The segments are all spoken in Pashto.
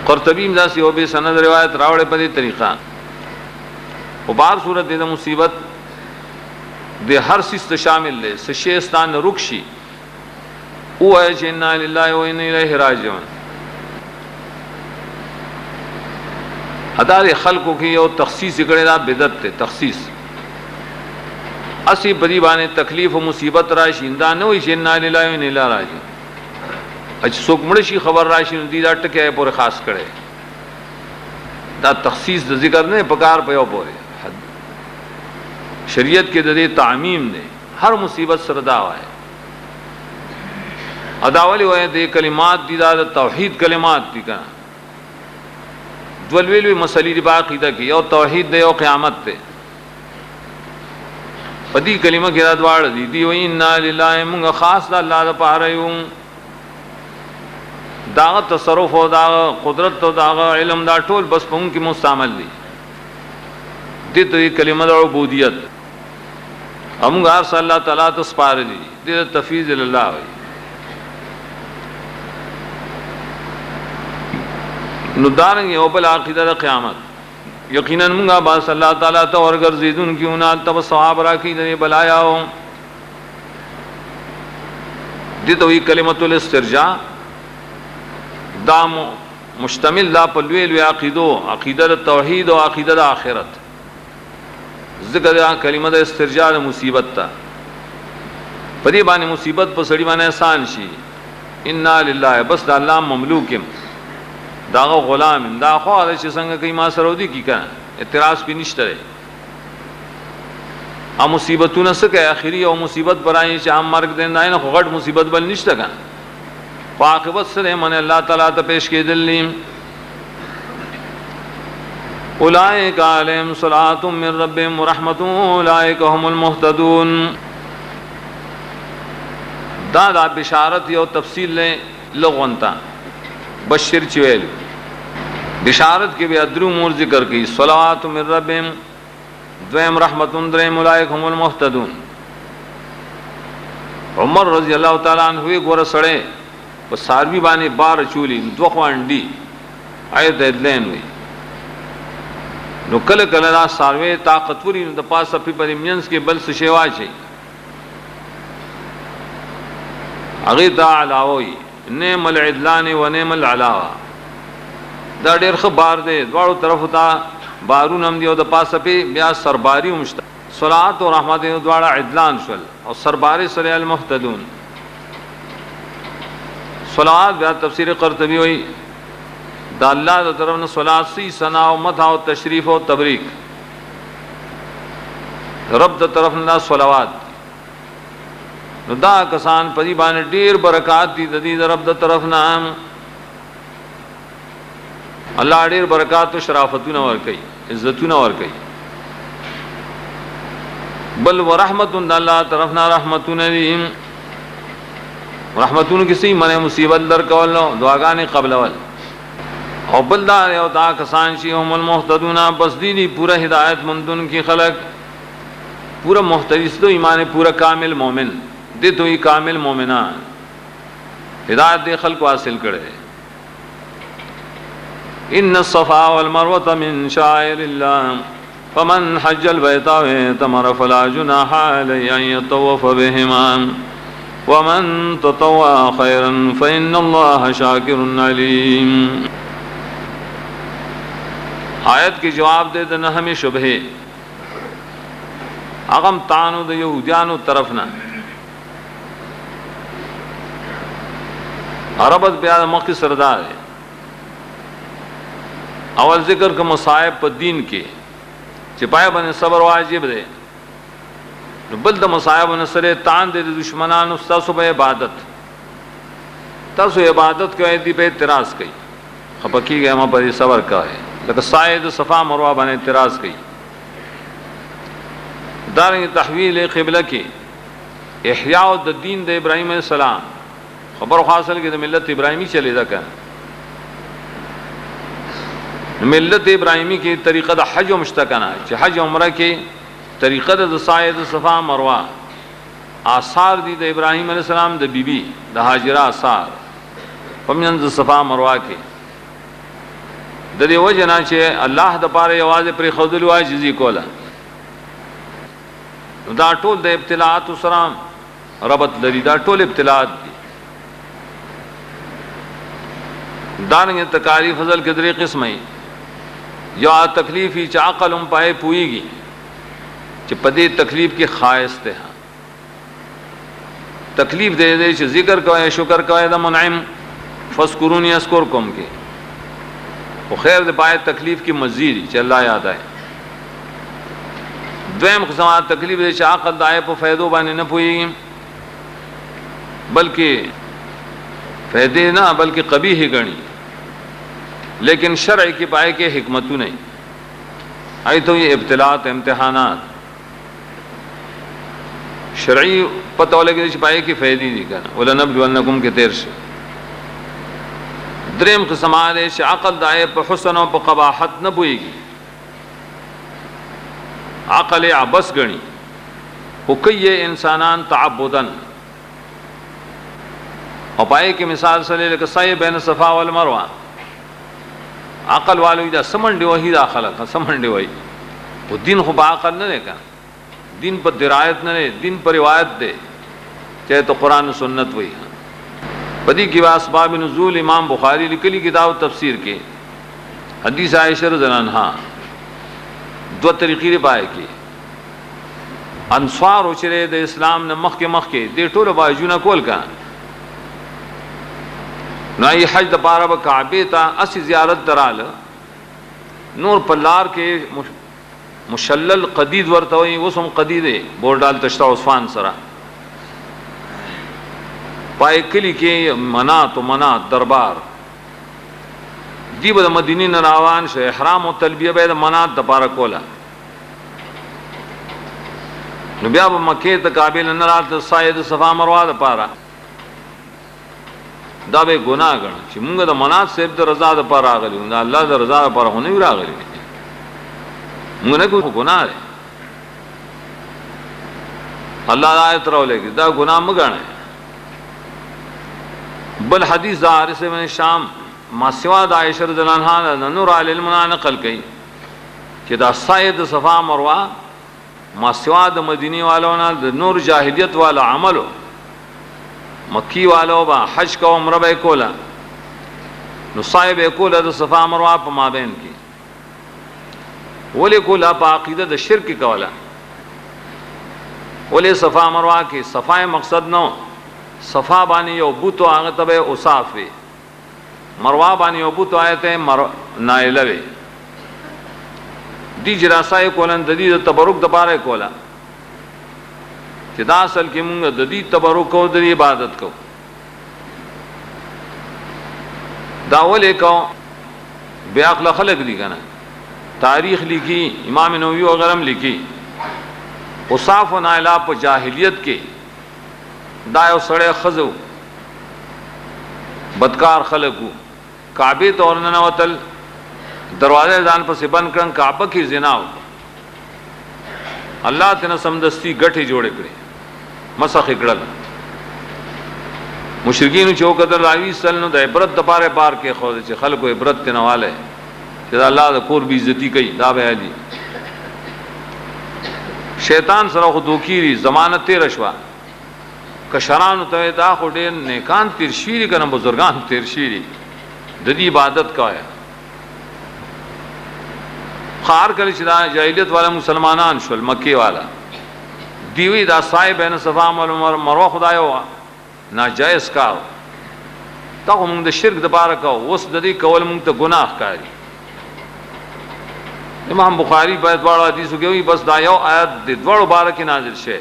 قرطبی دا سی او به سند روایت راوړې په دې طریقه او بار صورت دې مصیبت د هر څه شامل لې سشيستان رکشي او اجنا لله و انا الیه راجعون. ادا خلقو کې یو تخصیص کړي دا بدعت ته تخصیص اسی بدی باندې تکلیف او مصیبت راشي دا نه وي چې انا لله و انا الیه راجعون. اج څوک مړ شي خبر راشي دې دا ټکه پورې خاص کړي دا تخصیص د ذکر نه پکار په یو پورې شریعت کې د دې تعمیم نه هر مصیبت سره دا وای اداولی وای د کلمات دي دا توحید کلمات دي کا دولویلوی مسلې دی باقیده کې یو توحید دی او قیامت ته پدې کلمه کې دا دواړه دي دی وای ان لله موږ خاص د الله لپاره یو دا تصرف او دا قدرت او دا علم دا ټول بس په موږ کې مستعمل دي دې ته کلمه د عبودیت امغه صلی الله تعالی ته سپارلی دې تفویض الله وای نو دارنګ یو بل عقیده د قیامت یقینا موږ با صلی الله تعالی ته ورګرځیدون کیونه تب ثواب راکې دې بلایاو دې ته وی کلمۃ الاسترجاع دا مشتمل دا په لوی عقیدو عقیده توحید او عقیده د آخرت ذکر کلمه د استرجاع مصیبت تا پدې باندې مصیبت په سړی باندې آسان شي ان لله بس د الله مملوکم دا غلام دا خو د چې څنګه کوي ما سره ودی کی کنه اعتراض به نشته ا مصیبتونه سکه اخیری او مصیبت برای چې عام مرګ دین نه غټ مصیبت بل نشته کنه عاقبت سره من الله تعالی ته پیش کېدلې اولئک علیهم صلوات من ربهم ورحمت اولئک هم المهتدون. دا بشارت یو تفصیل له لغونتا بشیر چویل بشارت کې به ادرو مور ذکر کی صلوات من ربهم دویم رحمت دریم اولئک هم المهتدون. عمر رضی الله تعالی عنہ ګور سړی په ساروی باندې بار چولی دوه خوانډي آیت دلین وی نو کله کله دا ساروی طاقتوري د پاسه په مینس کې بل څه شی واچي هغه دا علاوه نعم العدلان و نعم العلاوه دا ډېر خبر دی دواړو طرف ته بارون هم دی او د پاسه په بیا سرباری ومشت صلوات او رحمت دواړه عدلان شول او سرباری سره المهتدون. صلوات بیا تفسیر قرطبی وی دا الله د طرف نه صلات سی ثنا او مدح او تشریف او تبریک رب د طرف نه صلوات نو دا کسان پدی باندې ډیر برکات دي د دې رب د طرف نه الله ډیر برکات او شرافتونه ور کوي عزتونه ور کوي بل ورحمت الله طرف نه رحمتونه دي رحمتونو کې سي منه مصیبت در کول دعاګانې قبل اول او بل دا یو دا کسان شي هم المهتدون بس دي پورا ہدایت مندون کی خلق پورا محترس تو ایمان پورا کامل مومن دے تو ہی کامل مومنان ہدایت دے خلق حاصل کرے. ان الصفا والمروه من شعائر الله فمن حج البيت واعتمر فلا جناح عليه ان يطوف بهما ومن تطوع خيرا فإن الله شاكر عليم. آیت کی جواب دے دنا ہمیں شبہ اغم تانو د یہودیانو طرف نہ عربت بیا مخ سردار ہے اول ذکر کا مصائب پر دین کے چپائے بنے صبر واجب دے بل د مصائب نصر تان دے دشمنان استاسو به عبادت تاسو عبادت کوي دی په اعتراض کوي خپکی گئے ما پر صبر کا ہے لکه سائد صفا مروه باندې اعتراض کوي دارنګ تحویل قبله کې احیاء د دین د ابراهیم علیہ السلام خبر حاصل کې د ملت ابراهیمی چلے دا کړه ملت ابراهیمی کې طریقه د حج او مشتکنه چې حج عمره کې طریقه د سعی د صفا مروه آثار دي د ابراهیم علیہ السلام د بیبي د هاجره آثار پمنځ صفا مروه کې د دې وجه نه چې الله د پاره یوازې پر خذل واجزي کوله. دا ټول د ابتلاءات سره ربط لري، دا ټول ابتلاءات دي. دانګه تکالیف فضل کې درې قسمه یا تکلیفی چې عقل هم پای پويږي چې په دې تکلیف کې خاص ته تکلیف دے دے چې ذکر کوي شکر کوي د منعم فذكروني اذكركم کې او خیر دې پای تکلیف کې مزید چې الله یاد آئے. دویم قسمه تکلیف دې چې عقل دای په فائدو باندې نه پوي بلکې فائدې نه بلکې قبیح غني، لیکن شرع کی پائے کے حکمتوں نہیں آئی تو یہ ابتلاءات امتحانات شرعی پتہ لگے پائے کی فائدی نہیں کرنا وَلَنَبْلُوَنَّكُمْ کے تیر سے. دریم قسم آلے سے عقل دائے پہ حسن و پہ قباحت نہ بوئے گی، عقل عبس گنی حقی انسانان تعبدن اور پائے کی مثال صلی اللہ علیہ بین صفا والمروہ عقل والو دا سمنډي وਹੀ دا خلق سمنډي وای او دین خو با عقل نه کا دین پر درایت نه دین پر روایت دے چاہے تو قرآن و سنت وای پدی کی اسباب نزول امام بخاری لکلی کتاب تفسیر کے حدیث عائشہ رضی اللہ عنہا دو طریقې پائے کی انصار او چره د اسلام نه مخ کې د ټولو باجونه کول کا نہ یہ حج دپارہ با کعبے تا اسی زیارت درال نور پلار کے مشلل قدید ورتوئی وسم قدیدے بوردال تشتا عثمان سرا پائے کلی کے منات دربار دی با مدینی نراوان شو احرام و تلبیہ بید منات دپارہ کولا نبیہ با مکہ تا کعبے نرات ساید صفا مروا دپارہ دا به ګناه غن چې موږ د منات صاحب د رضا د پر راغلی دا الله د رضا د پر هونه وی راغلی موږ نه کوو ګناه ده الله آیت راولېږي دا ګناه مګنه. بل حدیث دار سے میں شام ما سوا د عائشہ رضی اللہ عنہا نور علی المنا نقل کړي چې دا سید صفا مروه ما سوا د مدینی والو نه د نور جاہلیت والا عملو مکی والو با حج کا عمرہ بے کولا نو صاحب کولا د صفا مروه په مابین کې ولې کولا په عقیده د شرک کولا ولې صفا مروه کې صفای مقصد نو صفا باندې یو بوتو هغه ته اوصاف وي مروه باندې یو بوتو آیته نائله وي دی جراسای کولن د دې تبرک د پاره کولا چې دا اصل کې موږ د دې تبرک او د عبادت کو دا ولې کو بیا عقل خلق دي کنه تاریخ لیکي امام نووي او غیرم لیکي اوصاف و نائلہ په جاہلیت کې دا یو سړی خزو بدکار خلقو کعبه ته ورننه وتل دروازه ځان په سبن کړن کعبه کې زنا و الله تنه سمدستی غټي جوړ کړي مسخ کړل مشرکین چوکدر راوی سلنو د عبرت د پاره پار کې خو چې خلکو عبرت تنواله چې الله د کور بی عزتی کوي دا به دي شیطان سره خو دوکيري ضمانت رشوا کشران ته دا خو ډېر نیکان تیر شيري کنه بزرگان تیر شيري د دې عبادت کوي خار کله چې دا جاہلیت والا مسلمانان شول مکی والا دیوی دا صاحب بین صفا مروه خدایو ناجائز کار تا موږ د شرک د بار کو اوس د دې کول موږ ته ګناه کاری. امام بخاری په دواړو حدیثو کې وی بس دا یو آیت د دواړو بار کې نازل شوه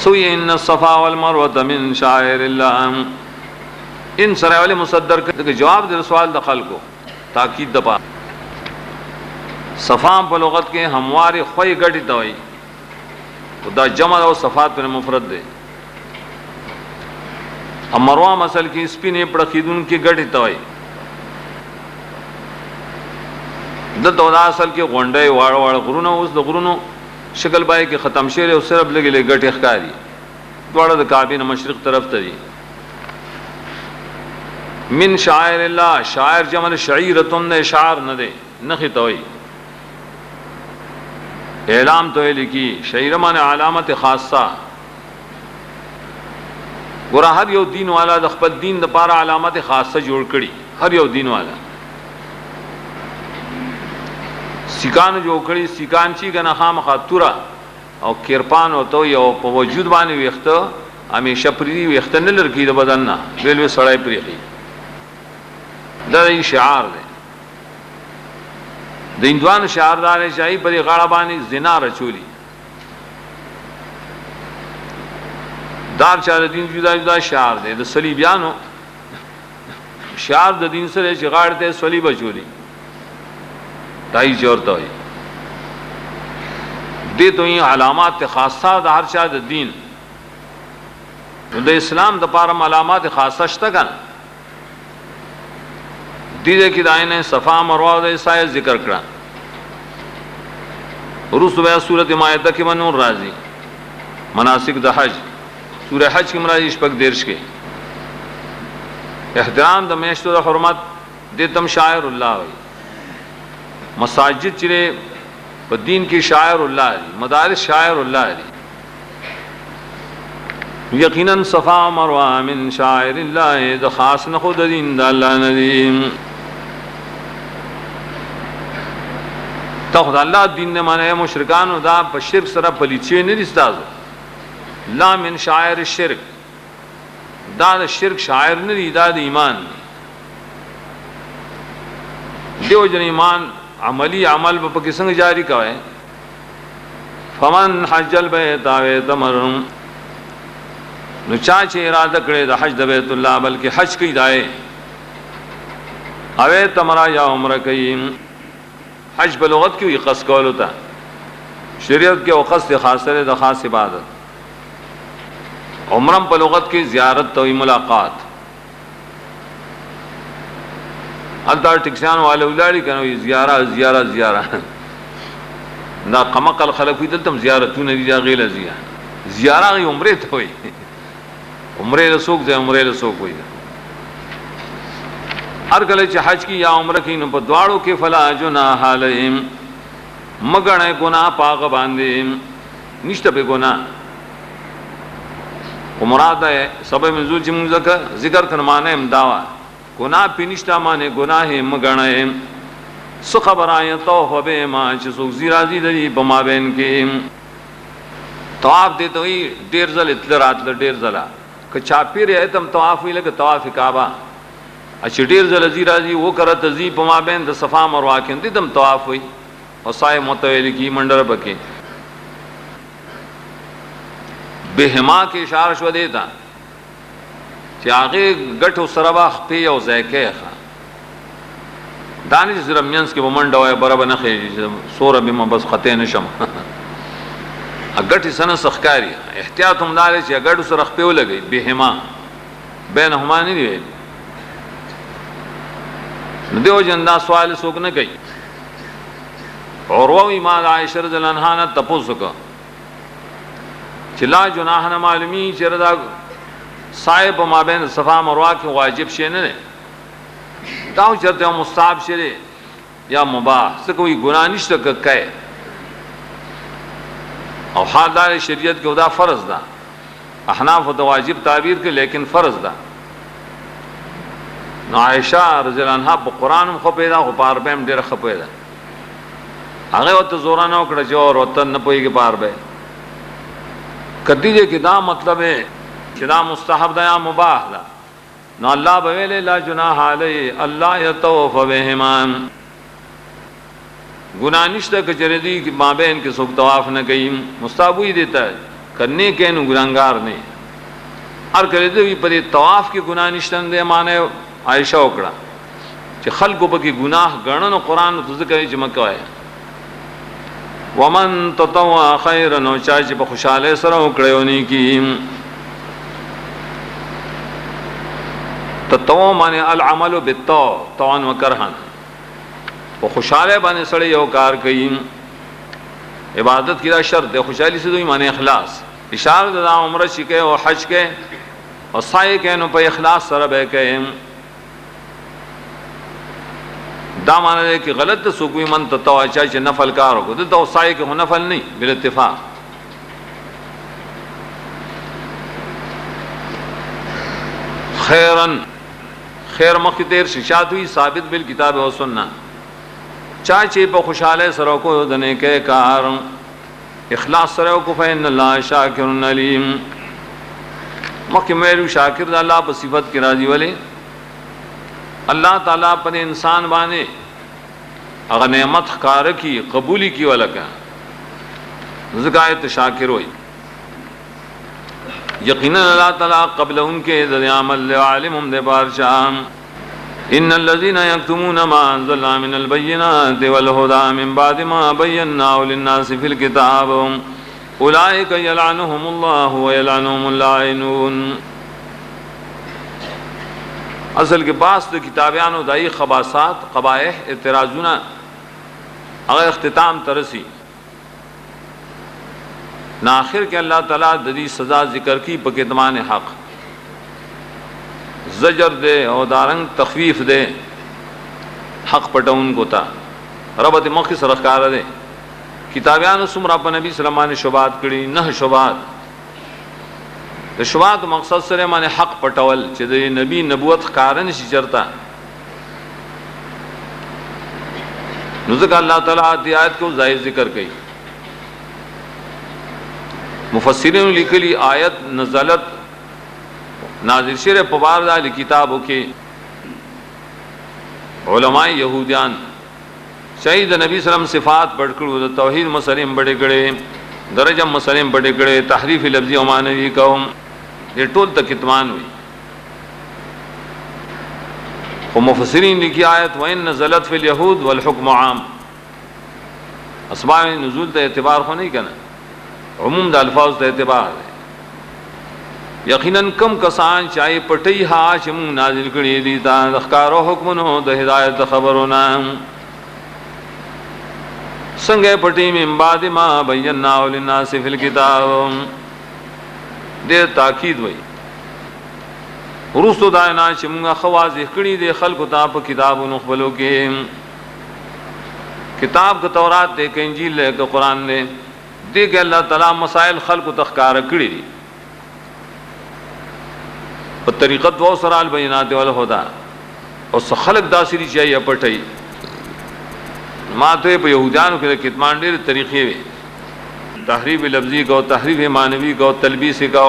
سوی ان الصفا والمروه من شعائر الله ان سره والے مصدر کے جواب دے سوال د خلکو تاکید دپا صفا په لغت کې هموار خوې غټي توي دا جمع او صفات پر مفرد دے امروا مسل کی سپینه پړخیدون کې غټي توي د دودا اصل کې غونډه واړ غرونو اوس د غرونو شکل بای کې ختم شوه او صرف لګي غټي ښکاری دواړه د کعبه مشرق طرف ته دي من شاعر الله، شاعر جمل شعیرتن دے، شعر نہ دے نخی توئی اعلام تو لکی شعیر معنی علامت خاصہ گورا ہر یو دین والا د خپل دین د پاره علامت خاصه جوړ کړي، هر یو دین والا سیکان جوړ کړي، سیکان چی کنه خامخا تورا او کرپان او تو یو په وجود باندې ویخته همیشه پری ویخته نه لرکی د بدن نه ویلوي سړی پریخي، دا یې شعار دی. د هندوانو شعار دار شای پر غاړه باندې زنا رچولی، دار چار دین جدا جدا شعار دی. د صلیبیانو شعار د دین سره چې غاړه ته صلیب چولی دای جوړته وي، دې ته یې علامات خاصه د هر چا د دین د اسلام د پاره علامات خاصه شته کنه. دې کې د عین صفا مروه د عیسی ذکر کړه، ورسو بیا سورۃ مائده کې منور راځي مناسک د حج، سورہ حج کې مرادي شپږ دیرش کې احترام د میاشتو د حرمت د تم شاعر الله وي. مساجد چې په دین کې شاعر الله دي، مدارس شاعر الله دي. یقینا صفا مروه من شاعر الله، د خاص نه خود دین د الله نه دي. ته خدای الله دین نه معنی مشرکان دا په شرک سره پلیچې نه دي استاد. لا من شاعر الشرک، دا د شرک شاعر نه دی، دا د ایمان دیو جن ایمان عملی عمل په کې څنګه جاری کوي. فمن حج البيت او تمرم، نو چا چې اراده کړي د حج د بیت الله بلکې حج کوي دای او تمرا یا عمره کوي. حج په لغت کې وي قصد کول ہوتا، شریعت کې او قصد خاصه د خاص عبادت. عمرم په لغت کې زیارت تو ملاقات. الدار ټکسان والے ولاري کنه زیاره زیاره زیاره دا قمقل خلق وي دلته زیارتونه دي غیله زیاره عمره ته وي، عمره رسوک ځای عمره رسوک وي. هر کله چې حج کی یا عمره کی نو په دواړو کې فلا جناح علیهم، مګنه ګناه پاغه باندې نشته به ګناه. و مراد ہے سبب نزول چې موږ ذکر کړه معنی امداوا گناہ پینشتا معنی گناہ مګنه سو خبرای طواف به ما چې سو زیرازی دی په مابین کې. طواف دې ته وي ډیر ځل اتل راتل ډیر ځله که چاپیر ایتم طواف وی لکه طواف کعبه اچ ډیر ځل زیرازی و کرا تزی په مابین د صفا مروه کې دې تم طواف وي او سای متویل کی منډر بکې بهما کې اشاره شو دیتا چې هغه غټو سره خپې او ځکه دانش زرمینس کې ومنډه وای برابر نه خې سوره بما بس خطه نشم اګټي سن سخکاری احتیاط هم دار چې اګټو سره خپې ولګي بهما بینهما نه دی نو دیو جندا سوال سوک نه کوي. اور ما عائشہ رضی اللہ عنہا نے تپوس کو چې لا جناح نه معلومی چې رضا صاحب ما بین صفا مروه کې واجب شي نه دا چرته مستحب شي یا مباح څه کوئی ګناه نشته کوي او حالدار شریعت کې دا فرض ده. احناف د واجب تعبیر کې لیکن فرض ده. نو عائشہ رضی اللہ عنہا په قران خو پیدا خو پار بهم ډیر خپه ده هغه وته زورانه وکړه چې اور وته نه پويږي پار به کدی دې کې دا مطلب ہے چې دا مستحب ده یا مباح ده. نو الله بویل لا جناح علی الله یطوف بهما گناہ نشته کچره دی کہ مابین کے سوک طواف نہ کئ مستحب ہی دیتا ہے کرنے کے نو گناہگار نے اور کرے دی پر طواف کی گناہ نشته دے معنی عائشہ وکړه چې خلکو په کې گناہ غننو قران ذکر یې جمع کوي ومن تطوع خيرا نو چا چې په خوشاله سره وکړو نه کی تطوع معنی العمل بالطوع طوعا وكرها په خوشاله باندې سره یو کار کوي عبادت کی دا شرط ہے خوشحالی سے دوی معنی اخلاص اشاره د عمره شي کې او حج کې او سعی کې نو په اخلاص سره به کې دا معنی ده کہ غلط ده سوکوی من تتوى چاہی نفل کارو کو دلتا وصائی کہ نفل نہیں بالاتفاق. خیرن خیر مخی تیر ششات ہوئی ثابت بالکتاب و سننا چاچے پا خوشحالے سرو کو دنے کے کار اخلاص سرو کو فین اللہ شاکر علیم مخی میرو شاکر دا اللہ پا صفت کی راضی والے اللہ تعالیٰ پر انسان بانے اگر نعمت خکار کی قبولی کی والا کا ذکایت شاکر ہوئی یقیناً اللہ تعالیٰ قبل ان کے عمل عالم دے بارشاہ ان الذين يكتمون ما انزلنا من البينات والهدى من بعد ما بيناه للناس في الكتاب اولئك يلعنهم الله ويلعنهم اللاعنون. اصل کے پاس تو کتابیانو دائی خباثات قبائح اعتراضونه اگر اختتام ترسی نہ آخر کے اللہ تعالیٰ ددی سزا ذکر کی پکتمان حق زجر دے اور دارنگ تخفیف دے حق پٹون کو تا ربط مخص رخکار دے کتابیان سمرا پا نبی سلمان شبات کری نہ شبات شبات مقصد سرے مانے حق پٹول چہ دے نبی نبوت کارن شی چرتا نزک اللہ تعالیٰ آتی آیت کو ظاہر ذکر کئی مفسرین لکھلی آیت نزلت نازل شیر پبار دالی کتابوں کے علماء یہودیان شہید نبی صلی اللہ علیہ وسلم صفات پڑھ کر توحید مسلم بڑے کڑے درجہ مسلم بڑے کڑے تحریف لفظی و معنوی قوم یہ ٹول تک کتمان ہوئی وہ مفسرین لکھی آیت وَإِن نَزَلَتْ فِي الْيَهُودِ وَالْحُكْمُ عَامٌ اسباب نزول تا اعتبار ہو نہیں کنا عموم دا الفاظ تا اعتبار ہے یقیناً کم کسان چاہے پٹی ہا چمون نازل کری دیتا دخکار و حکمنو دا ہدایت خبرونا سنگے پٹی من بعد ما بیناو للناس فی الکتاب دیر تاکید وئی رستو دائنا چمونگا خوازح کری دے خلق تا پا کتاب نخبلو کے کتاب کا تورات دے کہ انجیل دے کہ قرآن دے دے کہ اللہ تعالیٰ مسائل خلق تخکار کری دی اور طریقت وہ سرال بینات والہدا اور خلق داسری چاہیے پٹھئی ماتے پہ یہودیانوں کے کتمان دیر طریقے وے تحریف لفظی کو تحریف معنوی کو تلبیسی کو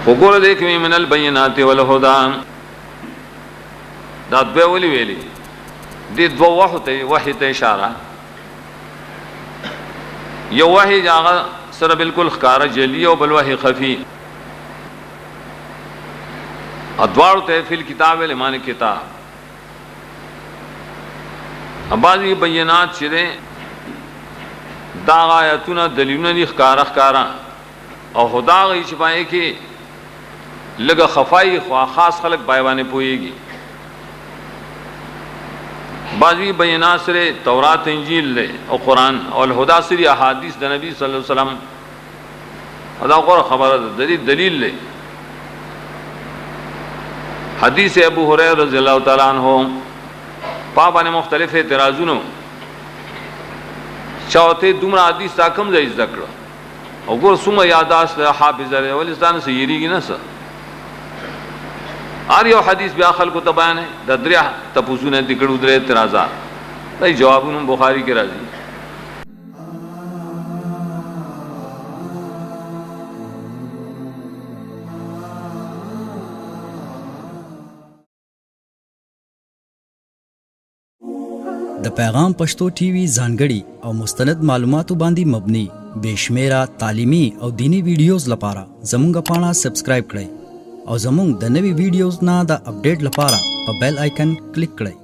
فقول دیکھویں من البینات والہدا دا دوے ولی ویلی دی دو وحی تے اشارہ یہ وحی جاگا سر بالکل خکارہ جلی و بلوحی خفی ادوار تے فی الکتاب لمان کتاب ابازی بینات چرے داغ آیتونا دلیلونا دی خکارہ خکارہ اور خدا غی چھپائے کہ لگا خفائی خواہ خاص خلق بائیوانے پوئے گی بعضی بیانات سرے تورات انجیل لے اور قرآن اور الہدا سری احادیث دا نبی صلی اللہ علیہ وسلم ادا قرآن خبر دلیل لے حدیث ابو ہریرہ رضی اللہ تعالیٰ عنہ پاپا نے مختلف اعتراضونو چاہتے دمرا حدیث تا کم زیز ذکر اور گر سم یاداست حافظ رہے والستان سے یری گی نسا آر یو حدیث بیا خلق تا بیان ہے دا دریا تپوسون ہے تکڑو درے اعتراضات دا جوابون بخاری کے راضی د پیغام پښتو ټي وي ځانګړي او مستند معلوماتو باندې مبني بشمیره تعلیمي او دینی ویډیوز لپاره زموږ پاڼه سبسکرایب کړئ او زموږ د نوي ویډیوز نه د اپډیټ لپاره په بیل آیکن کلیک کړئ.